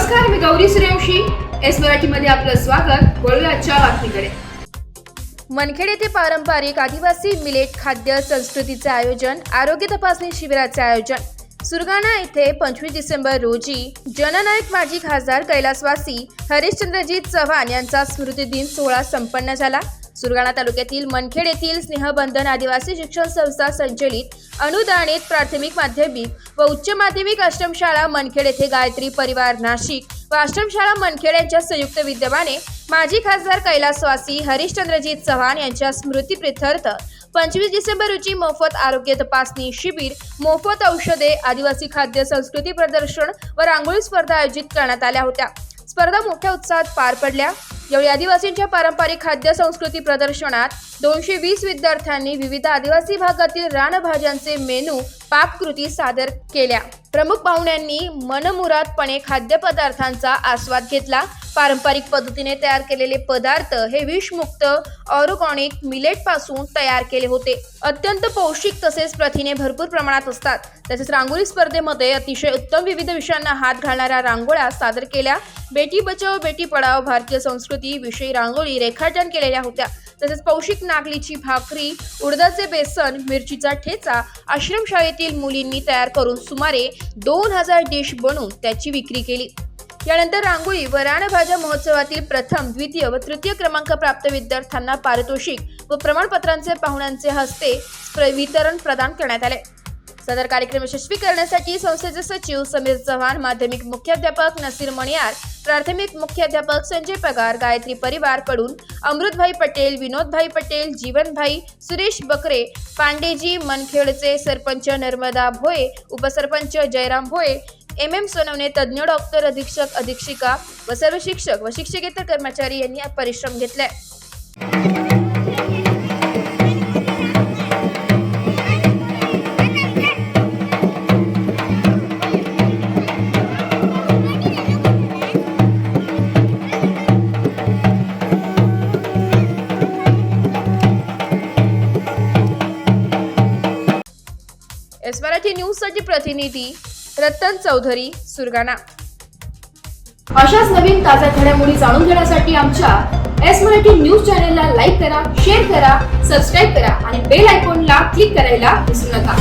नमस्कार, मी गौरी सूर्यवंशी. एस मराठीमध्ये आपलं स्वागत. वळूया आजच्या बातमीकडे. मनखेड येथे पारंपरिक आदिवासी मिलेट खाद्य संस्कृतीचे आयोजन, आरोग्य तपासणी शिबिराचे आयोजन. सुरगाणा येथे 25 डिसेंबर रोजी जननायक माजी खासदार कैलासवासी हरिश्चंद्रजीत चव्हाण यांचा स्मृतिदिन सोहळा संपन्न झाला. सुरगाणा तालुक्यातील मनखेड येथील स्नेहबंधन आदिवासी शिक्षण संस्था संचलित अनुदानित प्राथमिक, माध्यमिक व उच्च माध्यमिक आश्रमशाळा मनखेड येथे गायत्री परिवार नाशिक व आश्रमशाळा मनखेड यांच्या संयुक्त विद्यमाने माजी खासदार कैलासवासी हरिश्चंद्रजीत चव्हाण यांच्या स्मृतिप्रीत्यर्थ 25 डिसेंबर रोजी मोफत आरोग्य तपासणी शिबिर, मोफत औषधे, आदिवासी खाद्य संस्कृती प्रदर्शन व रांगोळी स्पर्धा आयोजित करण्यात आल्या होत्या. स्पर्धा मोठ्या उत्साहात पार पडल्या. यावेळी आदिवासींच्या पारंपरिक खाद्य संस्कृती प्रदर्शनात 220 विद्यार्थ्यांनी विविध आदिवासी भागातील रानभाज्यांचे मेनू, पाककृती सादर केल्या. प्रमुख पाहुण्यांनी मनमुरादपणे खाद्यपदार्थांचा आस्वाद घेतला. पारंपरिक पद्धतीने तयार केलेले पदार्थ हे विषमुक्त ऑर्गॅनिक मिलेट पासून तयार केले होते. अत्यंत पौष्टिक तसेच प्रथिने भरपूर प्रमाणात असतात. तसेच रांगोळी स्पर्धेमध्ये अतिशय उत्तम विविध विषयांना हात घालणाऱ्या रांगोळ्या सादर केल्या. बेटी बचाओ बेटी पढाओ भारतीय संस्कृती विषयी रांगोळी रेखाटन केलेल्या होत्या. तसेच पौष्टिक नागलीची भाकरी, उडदाचे बेसन, मिरचीचा ठेचा आश्रमशाळेतील मुलींनी तयार करून सुमारे 2000 डिश बनवून त्याची विक्री केली. यानंतर रांगोळी व रानभाज्या महोत्सवातील प्रथम, द्वितीय व तृतीय क्रमांक प्राप्त विद्यार्थ्यांना पारितोषिक व प्रमाणपत्रांचे पाहुण्यांचे हस्ते वितरण प्रदान करण्यात आले. सदर कार्यक्रम यशस्वी करण्यासाठी संस्थेचे सचिव समीर चव्हाण, माध्यमिक मुख्याध्यापक नसीर मणियार, प्राथमिक मुख्याध्यापक संजय पगार, गायत्री परिवार कडून अमृतभाई पटेल, विनोदभाई पटेल, जीवनभाई, सुरेश बकरे, पांडेजी, मनखेडचे सरपंच नर्मदा भोये, उपसरपंच जयराम भोये, MM सोनवणे, तज्ञ डॉक्टर, अधीक्षक, अधीक्षिका व सर्व शिक्षक व शिक्षकेतर कर्मचारी यांनी परिश्रम घेतले. एस मराठी न्यूज साठी प्रतिनिधी रतन चौधरी, सुरगाणा. अशाच नवीन ताज्या घडामोडी जाणून घेण्यासाठी आमच्या एस मराठी न्यूज चॅनलला लाईक करा, शेअर करा, सबस्क्राईब करा आणि बेल आयकॉनला क्लिक करायला विसरू नका.